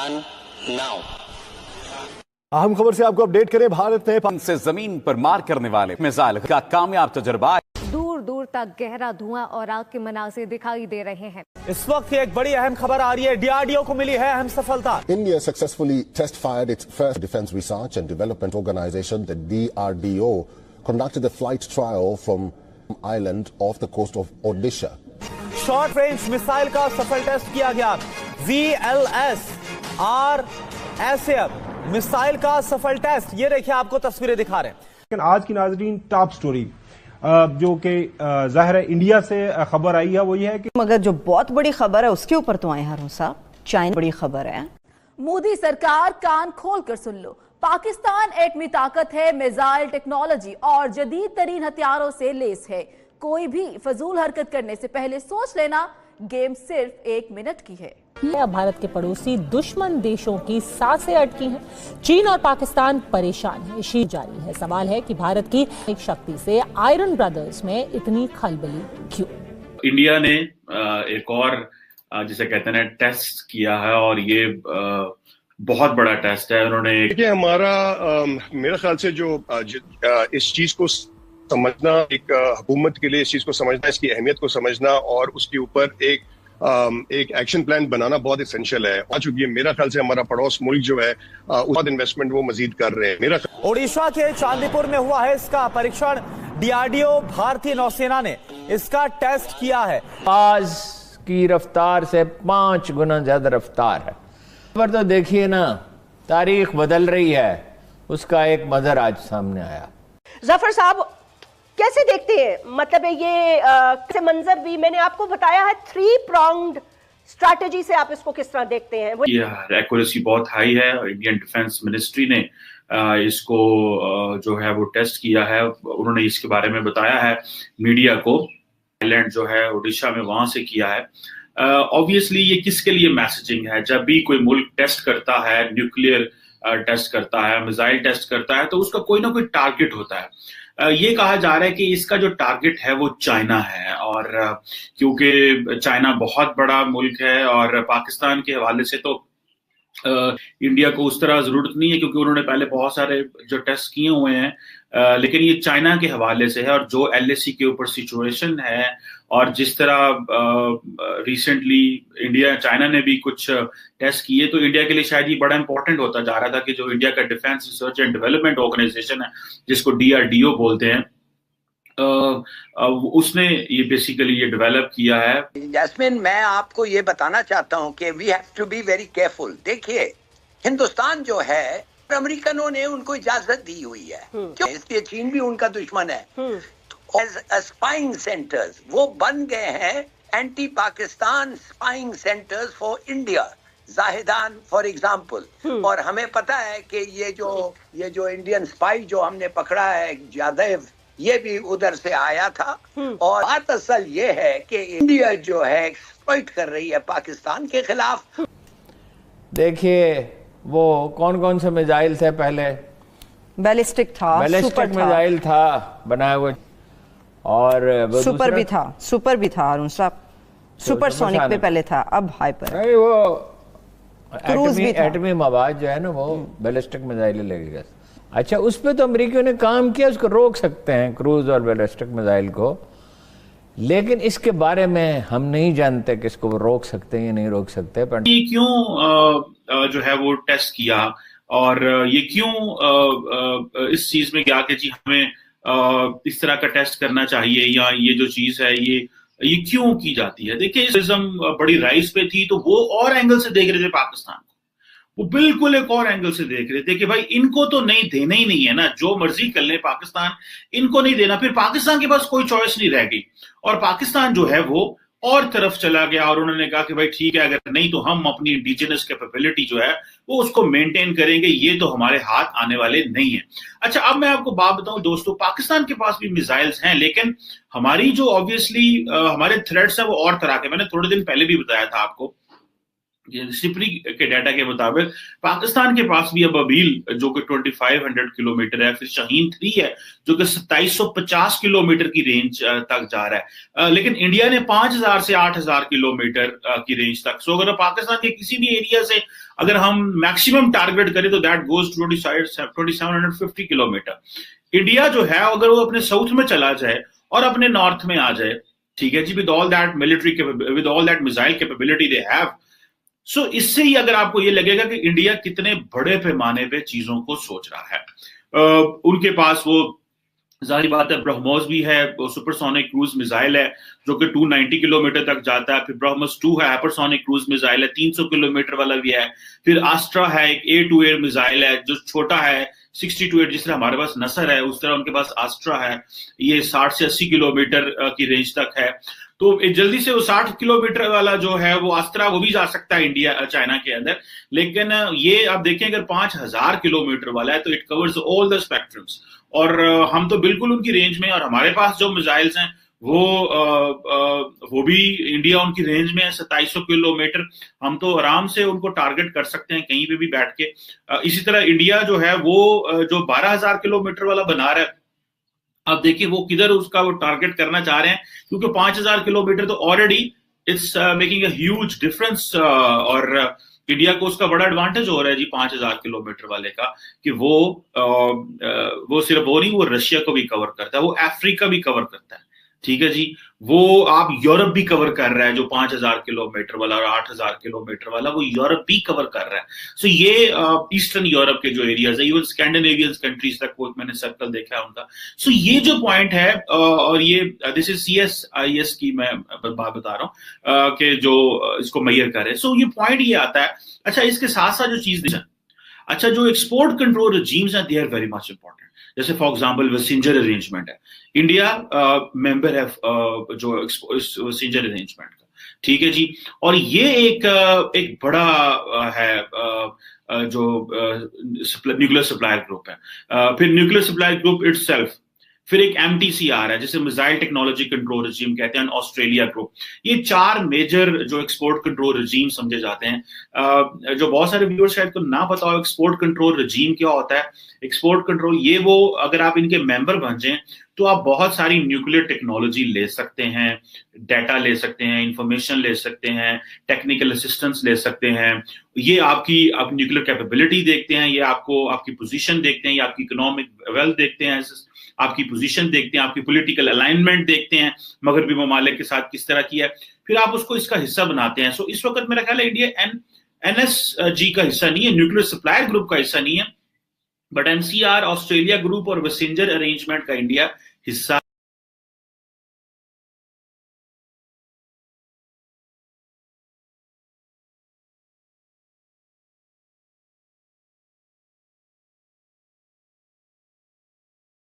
Pakistan now. अहम खबर से आपको अपडेट करें। भारत ने से जमीन पर मार करने वाले मिसाइल का कामयाब तजुर्बा। दूर दूर तक गहरा धुआं और आग के मनाज़िर दिखाई दे रहे हैं। इस वक्त एक बड़ी अहम खबर आ रही है। डीआरडीओ को मिली है अहम सफलता। India successfully test fired its first Defence Research and Development Organization, the DRDO, conducted a flight trial from island off the coast of Odisha. Short range missile का सफल टेस्ट किया गया। VLS RSAF मिसाइल का सफल test. ये देखिए आपको तस्वीरें दिखा रहे हैं। लेकिन आज की नाजरीन टॉप स्टोरी जो कि जाहिर है इंडिया से खबर आई है वो ये है कि मगर जो बहुत बड़ी खबर है उसके ऊपर तो आए हारून साहब, चाइना बड़ी खबर है। मोदी सरकार कान खोल कर सुन लो, पाकिस्तान एटमी ताकत है, मिसाइल टेक्नोलॉजी और जदीद तरीन हथियारों से लेस है। कोई भी फजूल हरकत करने से पहले सोच लेना, गेम सिर्फ 1 मिनट की है। अब भारत के पड़ोसी दुश्मन देशों की सांसें अटकी हैं। चीन और पाकिस्तान परेशान है। शीत जारी है। सवाल है कि भारत की एक शक्ति से आयरन ब्रदर्स में इतनी खलबली क्यों? इंडिया ने एक और जिसे कहते हैं टेस्ट किया है और ये बहुत बड़ा टेस्ट है। उन्होंने देखिए हमारा मेरे ख्याल से जो इस चीज को समझना, एक हुकूमत के लिए इस चीज को समझना, इसकी अहमियत को समझना और उसके ऊपर एक एक्शन प्लान बनाना बहुत इसेंशियल है। आज ये मेरा ख्याल से हमारा पड़ोस मुल्क जो है उसका इन्वेस्टमेंट वो मजीद कर रहे हैं। मेरा ओडिशा के चांदीपुर में हुआ है इसका परीक्षण। डीआरडीओ भारतीय नौसेना ने इसका टेस्ट किया है। आज की रफ्तार से 5 गुना ज्यादा रफ्तार है। पर तो देखिए ना, तारीख बदल रही है, उसका एक मंजर आज सामने आया। जफर साहब कैसे देखते हैं, मतलब ये मंजर भी मैंने आपको बताया है 3 pronged स्ट्रैटेजी से आप इसको किस तरह देखते हैं? ये एक्यूरेसी बहुत हाई है। इंडियन डिफेंस मिनिस्ट्री ने इसको जो है वो टेस्ट किया है। उन्होंने इसके बारे में बताया है मीडिया को। आइलैंड जो है ओडिशा में, वहां से किया है। ऑब्वियसली ये किसके लिए मैसेजिंग है? जब भी कोई मुल्क टेस्ट करता है, न्यूक्लियर टेस्ट करता है, मिसाइल टेस्ट करता है, तो उसका कोई ना कोई टारगेट होता है। ये कहा जा रहा है कि इसका जो टारगेट है वो चाइना है, और क्योंकि चाइना बहुत बड़ा मुल्क है और पाकिस्तान के हवाले से तो इंडिया को उस तरह जरूरत नहीं है, क्योंकि उन्होंने पहले बहुत सारे जो टेस्ट किए हुए हैं, लेकिन ये चाइना के हवाले से है। और जो LAC के ऊपर सिचुएशन है और जिस तरह रिसेंटली इंडिया चाइना ने भी कुछ टेस्ट किए, तो इंडिया के लिए शायद ये बड़ा इंपॉर्टेंट होता जा रहा था कि जो इंडिया का defence research and development organisation है, जिसको DRDO बोलते हैं, उसने ये बेसिकली ये डेवलप किया है। जैस्मिन, मैं आपको ये बताना चाहता हूँ कि we have to be very careful. देखिए, हिंदुस्तान जो है, अमेरिकनों ने उनको इजाजत दी हुई है, क्यों? इसलिए चीन भी उनका दुश्मन है। स्पाइंग सेंटर्स वो बन गए हैं, anti Pakistan spying centres for India, जाहिदान for example. और हमें पता है कि ये जो इंडियन स्पाई जो हमने पकड़ा है, जादव, ये भी उधर से आया था। और बात असल ये है कि इंडिया जो है एक्सप्लॉइट कर रही है पाकिस्तान के खिलाफ। देखिए वो कौन कौन से मिसाइल थे पहले? बैलिस्टिक था, बैलिस्टिक मिसाइल था बनाया हुआ, और सुपर भी था अरुण साहब। सुपरसोनिक पे पहले था, अब हाइपर। नहीं, वो एटमी मवाद जो है ना, वो बैलिस्टिक मिसाइल लगेगा। अच्छा, उस पे तो अमेरिकियों ने काम किया, उसको रोक सकते हैं, क्रूज और बैलिस्टिक मिसाइल को। लेकिन इसके बारे में हम नहीं जानते कि इसको वो रोक सकते हैं या नहीं रोक सकते। पर ये क्यों जो है वो टेस्ट किया, और ये क्यों इस चीज में क्या कि जी हमें इस तरह का टेस्ट करना चाहिए, या ये जो चीज है ये क्यों की जाती है? देखिए, इस्लाम बड़ी राइज पे थी, तो वो और एंगल से देख रहे थे पाकिस्तान को, वो बिल्कुल एक और एंगल से देख रहे थे कि भाई इनको तो नहीं देना ही नहीं है ना, जो मर्जी कर ले पाकिस्तान, इनको नहीं देना। फिर पाकिस्तान के पास कोई चॉइस नहीं रह गई, और पाकिस्तान जो है वो और तरफ चला गया, और उन्होंने कहा कि भाई ठीक है, अगर नहीं तो हम अपनी इंडिजिनस कैपेबिलिटी जो है वो उसको मेंटेन करेंगे, ये तो हमारे हाथ आने वाले नहीं है। अच्छा, अब मैं आपको बात बताऊं दोस्तों, पाकिस्तान के पास भी मिसाइल्स हैं, लेकिन हमारी जो ऑब्वियसली हमारे थ्रेट्स हैं वो और तरह के। मैंने थोड़े दिन पहले भी बताया था आपको सिपरी के डाटा के मुताबिक पाकिस्तान के पास भी अब अबील जो कि 2500 किलोमीटर है, फिर शाहीन 3 है जो कि 2750 किलोमीटर की रेंज तक जा रहा है, लेकिन इंडिया ने 5000 से 8000 किलोमीटर की रेंज तक। सो अगर पाकिस्तान के किसी भी एरिया से अगर हम मैक्सिमम टारगेट करें तो that goes to 2750 kilometre. India जो है अगर वो अपने साउथ में चला जाए और अपने नॉर्थ में आ जाए, ठीक है जी, with all that military, with all that missile capability they have, so इससे ही अगर आपको ये लगेगा कि इंडिया कितने बड़े पैमाने पे चीजों को सोच रहा है। उनके पास वो जाहिर बात है ब्रह्मोस भी है, वो सुपरसोनिक क्रूज मिसाइल है जो कि 290 किलोमीटर तक जाता है, फिर ब्रह्मोस 2 है हाइपरसोनिक क्रूज मिसाइल है 300 किलोमीटर वाला भी है, फिर आस्ट्रा है एक एयर टू एयर मिसाइल है जो छोटा है 60 to 8, जिस तरह हमारे पास नसर है उस तरह उनके पास आस्ट्रा है, ये 60 से 80 किलोमीटर की रेंज तक है। तो जल्दी से वो 60 किलोमीटर वाला जो है वो अस्त्रा वो भी जा सकता है इंडिया चाइना के अंदर, लेकिन ये आप देखें अगर 5000 किलोमीटर वाला है तो it covers all the spectrums, और हम तो बिल्कुल उनकी रेंज में, और हमारे पास जो मिसाइल्स हैं वो भी इंडिया उनकी रेंज में है 2700 किलोमीटर, हम तो आराम से उनको टारगेट कर सकते हैं कहीं पे भी बैठ के। इसी तरह इंडिया जो है वो जो 12000 किलोमीटर वाला बना रहा है, अब देखिए वो किधर उसका वो टारगेट करना चाह रहे हैं, क्योंकि 5000 किलोमीटर तो already it's making a huge difference, और इंडिया को उसका बड़ा एडवांटेज हो रहा है जी 5000 किलोमीटर वाले का, कि वो सिर्फ वो नहीं, वो रशिया को भी कवर करता है, वो अफ्रीका भी कवर करता है, ठीक है जी, वो आप यूरोप भी कवर कर रहा है जो 5000 किलोमीटर वाला और 8000 किलोमीटर वाला, वो यूरोप भी कवर कर रहा है। सो ये ईस्टर्न यूरोप के जो एरियाज है, इवन स्कैंडिनेवियन कंट्रीज तक वो मैंने सर्कल देखा है उनका। सो ये जो पॉइंट है, और ये दिस इज CSIS की मैं बात बता रहा हूँ कि जो इसको मैयर करे। सो ये पॉइंट ये आता है। अच्छा, इसके साथ साथ जो चीज, अच्छा जो एक्सपोर्ट कंट्रोल रजीम्स हैं they are very much important. जैसे फॉर एग्जांपल वेसिंजर अरेंजमेंट है, इंडिया मेंबर है जो वेसिंजर अरेंजमेंट का, ठीक है जी, और ये एक बड़ा है जो न्यूक्लियर सप्लायर ग्रुप है, फिर न्यूक्लियर सप्लायर ग्रुप इटसेल्फ, फिर एक MTCR है जिसे मिसाइल टेक्नोलॉजी कंट्रोल रजीम कहते हैं, ऑस्ट्रेलिया ग्रुप। ये 4 मेजर जो एक्सपोर्ट कंट्रोल रजीम समझे जाते हैं। जो बहुत सारे व्यूअर्स शायद को ना पता हो एक्सपोर्ट कंट्रोल रजीम क्या होता है। एक्सपोर्ट कंट्रोल ये वो, अगर आप इनके मेंबर बन जाएं तो आप बहुत सारी न्यूक्लियर टेक्नोलॉजी ले सकते हैं, डाटा ले सकते हैं, इंफॉर्मेशन ले सकते हैं, टेक्निकल असिस्टेंस ले सकते हैं। ये आप न्यूक्लियर कैपेबिलिटी देखते हैं, ये आपको आपकी पोजीशन देखते हैं, ये आपकी इकोनॉमिक वेल्थ देखते हैं, आपकी पोजीशन देखते हैं, आपकी पॉलिटिकल अलाइनमेंट देखते हैं, मगरबी ममालिक के साथ किस तरह की है, फिर आप उसको इसका हिस्सा बनाते हैं। सो इस वक्त मेरा ख्याल है इंडिया NSG का हिस्सा नहीं है, न्यूक्लियर सप्लायर ग्रुप का हिस्सा नहीं है, बट MCR, ऑस्ट्रेलिया ग्रुप और वेसिंजर अरेंजमेंट का इंडिया हिस्सा